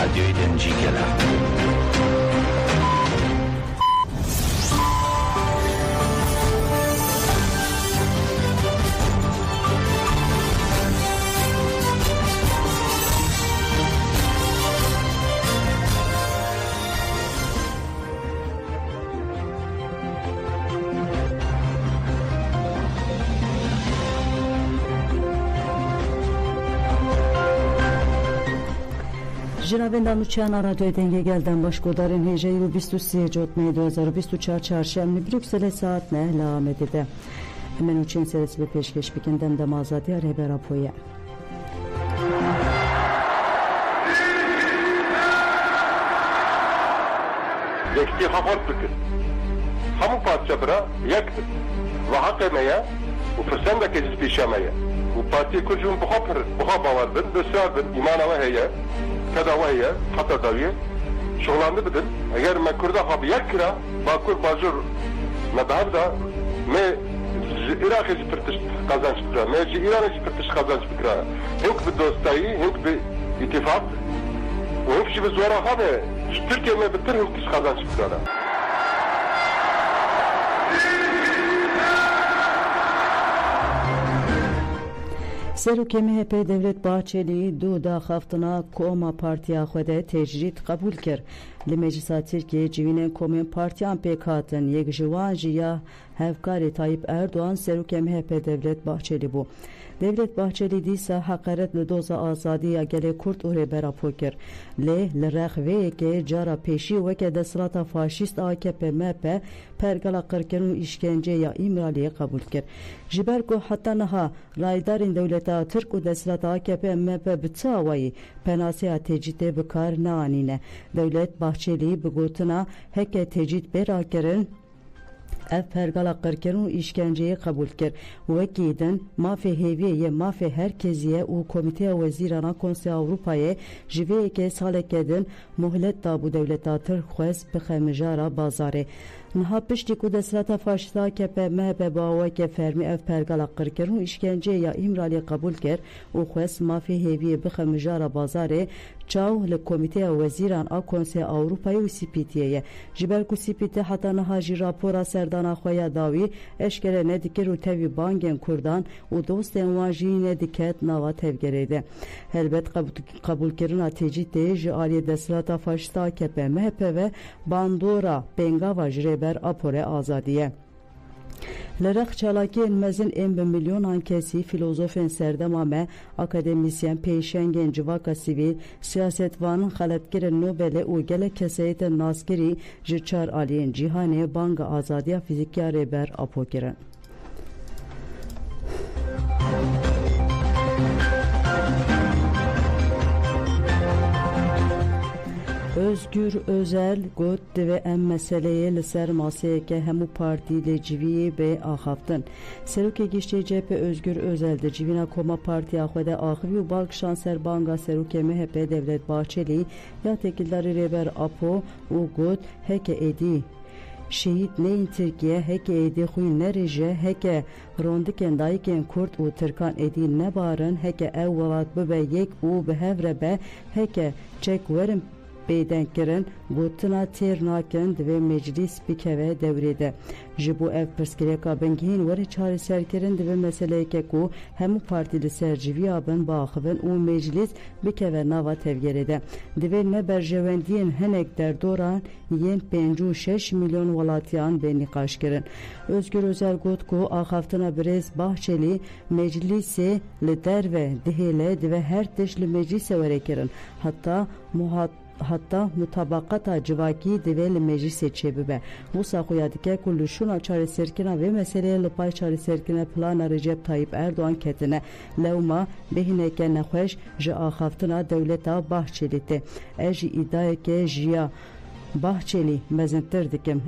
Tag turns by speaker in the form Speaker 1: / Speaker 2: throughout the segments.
Speaker 1: رادیوی دنجی گله
Speaker 2: جناب نانوچیان رادیو دنگه گلدن باش گودارین هجه و 23 می 2024 چهارشنبه بروکسل ساعت نه لام دیده همین اوچین سرسی به پیشکش بکندن دم آزادی رهبر پویه
Speaker 3: یکی خواهد بکن همون پادشاه برا یک و حق میه و فرسنده که جز پیشه میه و پارتی کجون بخوا باور بند بسیار بند ایمان و هیه كذا وهي حتى داوية شغلانه بدن اگر ما كرده خاب يكرا باكور باجر ما بعدا ما العراق يجي فرتش قازانش بكرا ما يجي ايران يجي فرتش قازانش بكرا هنك بالدوستاي هنك باتفاق وهنك شي بزورا هذا تركيا ما بتر هنك قازانش بكرا
Speaker 2: سروک MHP دولت باچلی دو دا خفتنا کوما پارتیا خوده تجرید قبول کرد. لمجلس ترکیه جوین کومن پارتیان پیکاتن یک جوان جیا هفکاری طایب اردوان سروک MHP دولت باچلی بو. دولت باچلی دیسا حقارت لدوز آزادی اگل کرد اوره برا پوکر. لرخوه که جارا پیشی وکه دستلات فاشیست AKP MHP پرگلا قرکرون işkence یا امرالی قبول کرد. جبرگو حتی نها رایدارین دولتا ترک و دستلات AKP MHP بتساوی پناسه تجید بکار نانینه. دولت باچلی بگوتنا هک تجید برا کرن ev pergala qirkirun işkenceyi kabul kir. Vekidin mafi heviye mafi herkeziye u komite vezirana Konseyi Avrupa'ya jiveyeke salekedin muhlet da bu devleta tırkhwez bixemijara bazare. Niha pişti ku deslata faşista AKP MHP baweke fermi ev pergala qirkirun işkenceyi ya imrali kabul kir u xwez mafi heviye bixemijara bazare çaw le komite veziran a Konseyi Avrupa'ya u CPT'ye. Jiber ku CPT hata niha ji rapora serdana خویا داوی اشکره ندیکر و توی بانگن کردان و دوست انواجی ندیکت نوا تفگریده. هلبت قبول کردن تجیت جاری دستلات فاشتا AKP MHP و باندورا بنگاوا جریبر اپوره آزادیه. لرق چالاکی مزن ام به میلیون کسی فیلسوفن سردمامه اکادمیسین پیشنگن جواکا سیویل سیاستوانن خلبگر نوبل او گل کسایت ناسکری جچار آلین جهانی بانگ آزادی فیزیکی رهبر اپوکرن. Özgür Özel got ve em meseleye ser masaya ke hemu partiyle civiye be axaftın. Seruke gişte CHP Özgür Özel de civina koma parti axwede axvi u balk şanser banga seruke MHP devlet Bahçeli ya tekilleri reber apo u got heke edi. Şehit neyin Türkiye heke edi xuyun nereje heke rondiken dayken Kurt u Türkan edi ne barın heke ev valat bebe yek u behevrebe heke çek verin beyden kirin gotuna ternakend ve meclis bikeve devrede. Jibu ev perskireka bengihin veri çare serkirin ve meseleye ku hemu partili serciviya ben bağıvın u meclis bikeve nava tevgerede. Dve ne berjevendiyen henek derdoran yen 56 milyon valatiyan be nikaş kirin. Özgür Özel got ku axaftına brez Bahçeli meclisi lider ve dihele ve her teşli meclise verekirin. Hatta mutabakata civaki develi meclise çebibe. Bu saxuyadike kulluşuna çare serkina ve meseleye lupay çare serkina plana Recep Tayyip Erdoğan ketine levma behineke nekhoş ji axaftına devleta Bahçeli'te. Eji iddiayeke jiya Bahçeli mezentir dikim.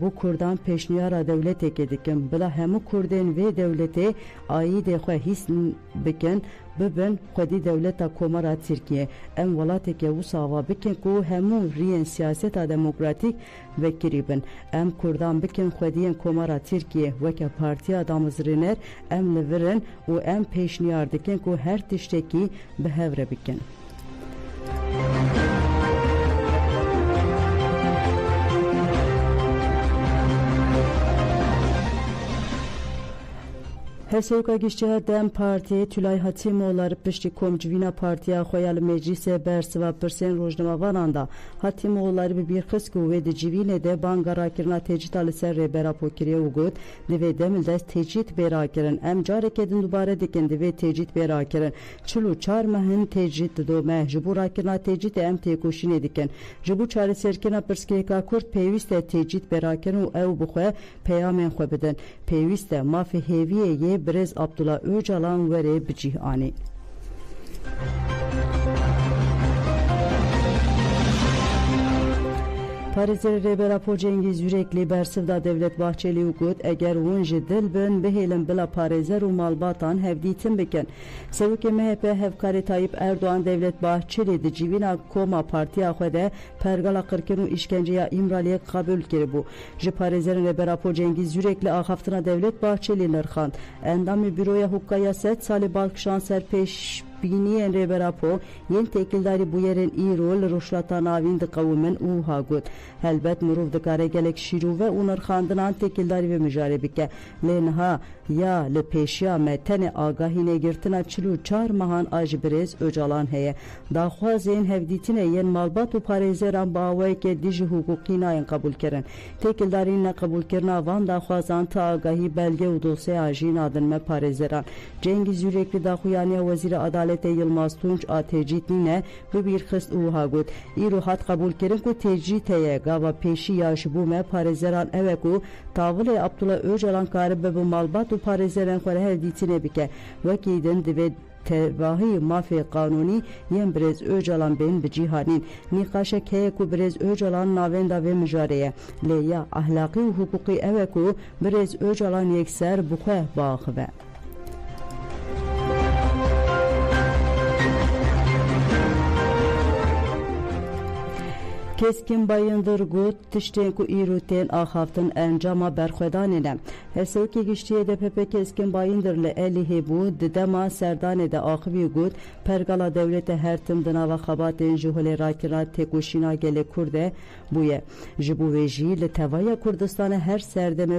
Speaker 2: Bu Kurdan peşniyara devlete dikim. Bila hemu Kurden ve devlete ayi de xwe his bikin bibin xwedî devleta komara Türkiye. Em welateke wisa bikin ku hemu riyen siyaseta demokratik vekirîbin. Em Kurdan bikin xwediyên komara Türkiye weke partiya damizrîner em li virin û em peşniyar dikin ku her tiştekî bi hev re bikin. Hevsevka gişçeha Dem Parti Tülay Hatimoğulları pişti komcivina partiya xoyal meclise bersiva pirsen rojnamavananda Hatimoğulları bir xısku ve de civine de bangarakirna tecrit alise rebera pokiriye ugut ve demildes tecrit berakirin em carekedin dubare dikin ve tecrit berakirin çulu çarmahın tecrit do meh jiburakirna tecrit em tekoşine dikin jibu çare serkina pirskeka kurt peyviste tecrit berakirin ev buxwe peyamen xwe bidin peyviste mafi heviye ye Brez Abdullah Öcalan ve Bicihani. Parizli Reberapo Cengiz Yürekli Bersivda Devlet Bahçeli Ugut eğer unji dilbin behelin bila Parizer u malbatan hevditin bikin. Sevki MHP hevkari Tayyip Erdoğan Devlet Bahçeli de civina koma partiya xwede pergala qirkin u işkenceya İmraliye kabul kiri bu. Ji Parizli Reberapo Cengiz Yürekli axaftına Devlet Bahçeli nirxan. Endami büroya hukkaya 7 sali balkşan serpeş biniyen Reberapo yen tekildari bu yerin iyi rol roşlatan avin de kavmen uha gut. Helbet muruf dikare gelek şiru ve unarxandınan tekildari ve mücarebike. Lenha ya le peşya metene agahine girtina çilu çar mahan ajbrez Öcalan heye. Daxwazên hevdîtine yen malbat û parêzeran baweyeke dijî hukukî nayên kabul kirin. Têkildarîn neqebûlkirina van daxwazan ta agahî belge û dosyeya jî nadin me parêzeran. Cengiz Yürekli daxuyaniya Wezîra Adaletê Yılmaz Tunç a tecrîtîne bibîrxist û hagut. Îro hat qebûl kirin ku tecrît heye gava pêşî ya ji bo me parêzeran ew ku tavilê Abdullah Öcalan karibe bu malbat û parêzerên xwe hevdîtînê bike. Wekî din divê tevahi mafya kanuni yen Brez Öcalan ben bicihanin nikaşa keye ku Brez Öcalan navenda ve müjareye leya ahlaki ve hukuki eve ku Brez Öcalan yekser bukheh bağıve. Keskin Bayındır gut tişten ku İruten axaftın encama berxwedanine. Hesevki giştiye DPP Keskin Bayındırlı eli hebu didema serdane de axıvi gut pergala devlete her tımdına ve xabaten juhule rakira tekuşina gele kurde buye. Jibu veji le tevaya Kurdistan'a her serdeme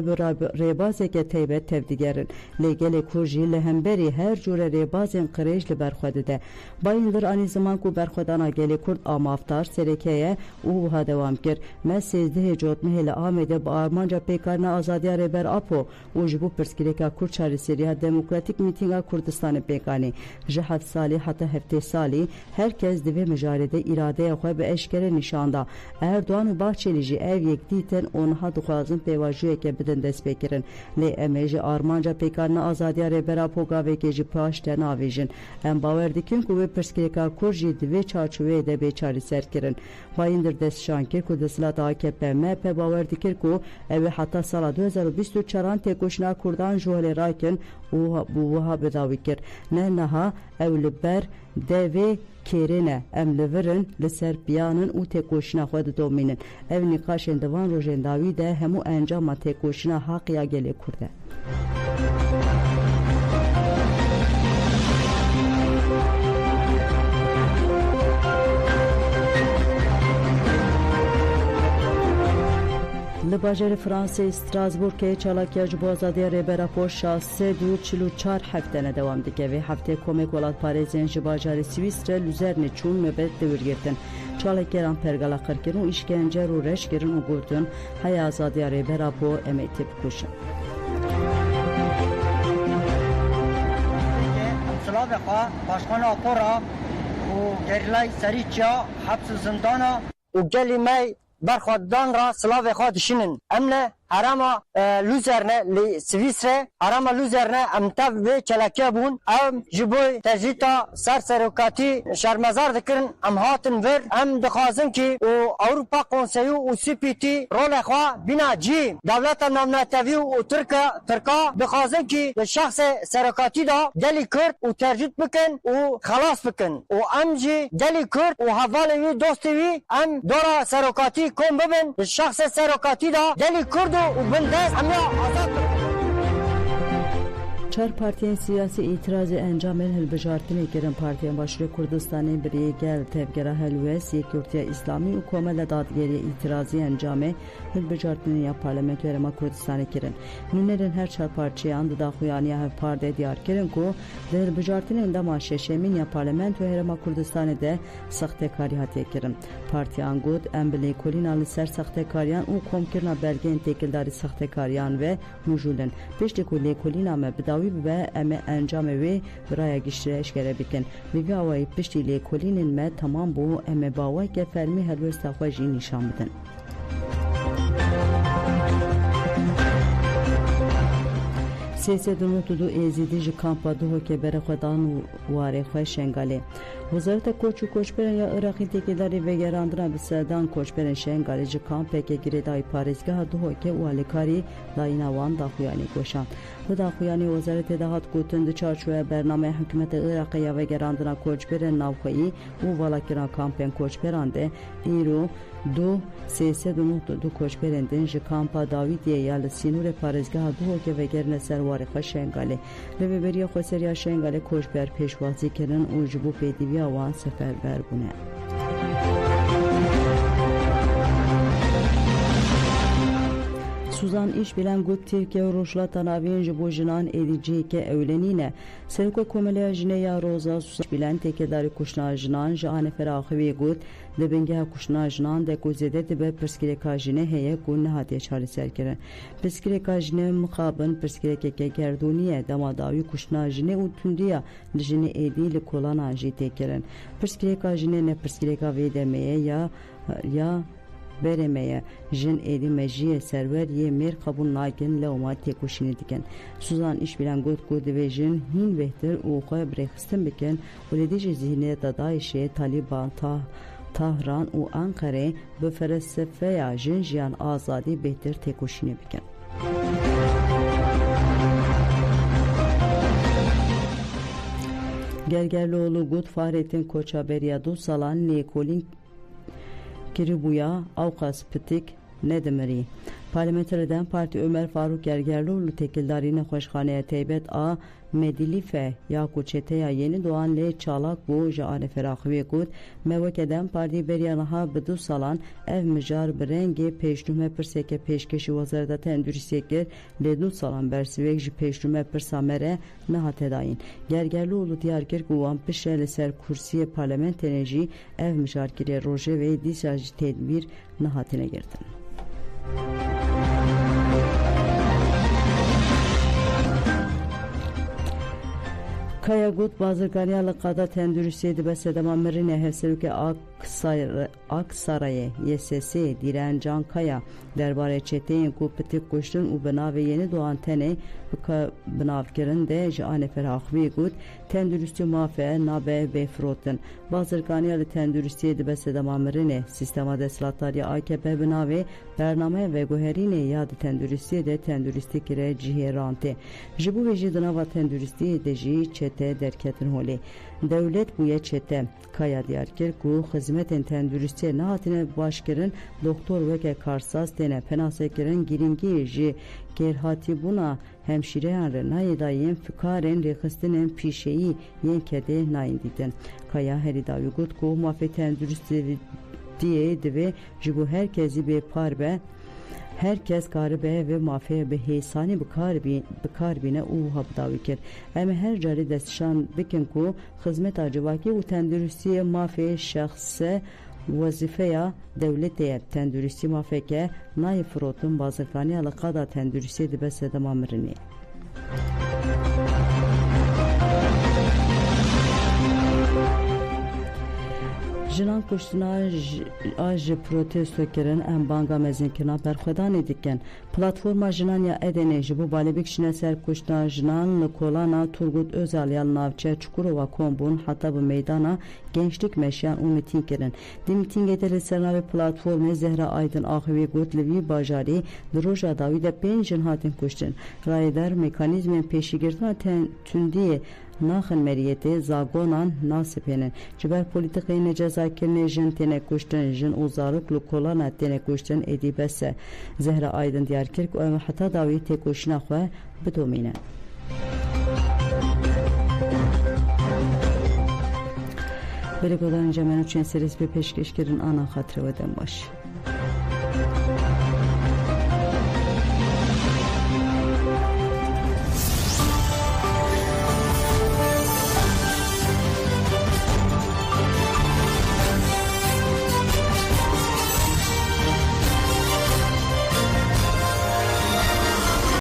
Speaker 2: rebazeke teybet tevdigerin. Le gele kurji le hemberi her jure rebazen qirejli berxwedide. Bayındır ani zaman ku berxwedana gele kurd amaftar serekeye uha devam kir. Me 13 cotme hele Ahmed'e Armanca pekarna azadiya reber apo ujibu perskireka Kurd çari seriya demokratik mitinga Kurdistan'ı pekani. Jihad sali hatta hefte sali herkes dive mücarede iradeye xwe be eşkere nişanda. Erdoğan u Bahçelici ev yekditen onha duxwazin pevajiyeke bidin despekirin. Le emeji Armanca pekarna azadiya reber apo gavekeci paşten avijin. Em bawer dikin ku ve perskireka Kurji dive çarçuveye de beçari serkirin. Bayındır destşankir ku deslat AKP MHP bawer dikir ku ev hatta sala 2024 tekoşna Kurdan juhale rakin bu buha bedavikir. Ne naha evliber devi kerine emleverin liser piyanın u tekoşna xwed dominin. Ev nikaşen devan rojen davi de hemu encama tekoşna haqiya gele kurde. Li Fransa Strasbourg'e çalakya ji bo azadiya rêbera şase 44 heftene devam dike ve hafte komek welat parêzên ji bajarê Swîsre Luzernê çûn nöbet dewirgirtin. Çalakyeran pergala qirkirin û işkencer û reşkirin û gotin heya azadiya rêbera em ê têbikuşin.
Speaker 1: Slavê xwe Başkana Apora û gerilay serîçya hepsî zindana û gelî me berxwedan ra silavê xwe dişinin. Em ne herama Luzerne li Swîsre herama Luzerne em tev vê çelekiye bûn. Em ji bo tecrîta serserokatî şermezar dikirin em hatin vir. Em dixwazin ki û Awropa Konseyû û CPT rolê xwe bîna cî devleta navnetevî û Tirka dixwazin ki li şexsê serokatî da gelî Kurd û tercît bikin û xelas bikin. Û em jî gelî Kurd û hevalê wî dostê wî em dora serokatî kom bibin li şexsê serokatî da gelî Kurd
Speaker 2: Çar partiyen siyasi itirazı encamel hilbijartini kirin partiyen başarı Kurdistan'ın biriye gel tevgera helves yekürtiya İslami u komele dadgeriye itirazı encame hilbijartini ya parlamento erema Kurdistan'ı kirin. Nünlerin her çar partiye andı da xuyaniya hev parde diyar kirin ku hilbijartini indama şeşemin ya parlamento erema Kurdistan'ı de saxtekari hatiye kirin. Partiyan gud embili kolinalı ser saxtekariyan u komkirna belgen tekildari saxtekariyan ve mujulin. Pişti kulli kolina me bidawi ve eme encam ve buraya giştireş gere bikin. Ve avayı pişti li kolinin me tamam bu eme bavay ke fermi helvesta xwaji nişan bidin. Siyasetunu tudu ezidi ji kampa duho ke bere xwedan ware xwe şengale. Wezareta Koç û Koçberên ya Iraqî têkêdarî vegerandina bi serdan Koçberên Şengalê ji kampeke girêdayî parêzgeha Duhokê û alêkarî dayîna wan daxuyanî goşand. Li daxuyanî Wezaretê de hat gotin di çarçoya bernameya hikûmeta Iraqê ya vegerandina Koçberên navxweyî û valakirina kampên Koçberan de îro du Koçberên din ji kampa Dawîtiyê ya li sînorê parêzgeha Duhokê vegerine ser warê xwe Şengalê. Li vêberiya Xweseriya Şengalê Koçber pêşwazî kirin û ji bo pêdivî wan seferber bûne. Suzan iş bilen gut Tirkiye û Rojhilata navîn ji bo jinan êdiciyeke ewlenîne. Serokê Komeleya Jinê ya Roza Suzan bilen têkedarî kuşna jinan ji anefera axivî gut di bingeha kuşna jinan de ku zêde dibe pirsgirêka jinê heye ku nehatiye çarêserkirin. Pirsgirêka jinê mixabin pirsgirêkeke gerdûnî dema dawî kuşna jinê û tundiya di jinê êdî li kolanan jî têkirin. Pirsgirêka jinê ne pirsgirêka vê demeye ya beremeye jin êdî mejiye serwer yê mêr qebûl nakin lewma têkoşînê dikin. Suzan iş bilen got ku divê jin hîn bêhtir û xwe birêxistin bikin û li dijî zihniyeta Daişê, Taliban, Tahran û Ankarê bi felsefeya jin jiyan azadî bêhtir têkoşînê bikin. Gergerlioğlu got Fahrettin Koçaberiya du salan lêkolîn kiribûya awqas pitik nedimrî. Parlamentereden Parti Ömer Faruk Gergerlioğlu tekildarîne xweşxaneya Teybet a Medilife ya ku çeteya yeni doğan lê çalak bû ji anefera xwê got me wekeden Partî beriya niha bi du salan ev mijar bi rengê pêşnûme pirseke pêşkêşî Wezareta Tenduristiyê kir lê du salan bersivêk ji pêşnûme pirsa me re nehate dayîn. Gergerlioğlu diyar kir ku wan pişre li ser kursiyê parlamenterê jî ev mijarkirî rojevê dîsa ji tedbîr nehatine girtin. Kaya gut bazırganiya li qada tenduristiyê dibe sedema mirinê hevserokê Aksarayê YSS Dîren Can Kaya derbarê çeteyên ku pitik kuştin û bi navê yeni doğan tenê binavkirin de ji anefera xwê got tenduristî mafe nabe bêfirotin. Bazırganiya li tenduristiyê dibe sedema mirinê sistema desthilatdariya AKP bi navê bernameya veguherînê ya di tenduristiyê de tenduristî kire cihêrantê. Ji bo vê jî di nava tenduristiyê de jî çete derketin holê. Devlet bûye çete. Kaya diyar kir ku xizmetên tenduristiyê nehatine başkirin doktor weke karsaz têne penasekirin girîngî ji kêrhatîbûna hemşîreyan re nayê dayên fikarên rêxistinên pîşeyî yên kedê nayên dîtin. Kaya herî dawî got ku mafê tenduristiyê divê ji bo herkesî bêpar be herkes karibe ve mafya be hesani bikarbine û habdawî kir. Em her carî destşan bikin ku xizmeta civakî û tenduristiyê mafê şexse wezîfeya devletê ye. Tenduristî mafeke nayê firotin bazirganiya li qada tenduristiyê dibe sedema mirinê. Jinan kuştina ji protesto kirin em banga mezinkirina berxwedanê dikin. Platforma jinan ya Edenê ji bo balêbîkişine ser kuştina jinan li kolana Turgut Özal ya navçe Çukurova kombûn heta bi meydana gençlik meşyan û mîtîng kirin. Di mîtingê de li ser navê platformê Zehra Aydın axivî got li vî bajarî di roja dawî de 5 jin hatin kuştin. Rayedar mekanîzmên pêşîgirtina tundiyê naxin meriyetê zagonan nasipênin. Ji ber polîtikayê necezakirine jin têne kuştin jin û zarok li kolana têne kuştin êdî bes e. Zehra Aydın diyar kir ku em heta dawî têkoşîna xwe bidomînin. Belediye'den cemen üçün servis bir peşkeşkirin ana hatırı öden baş.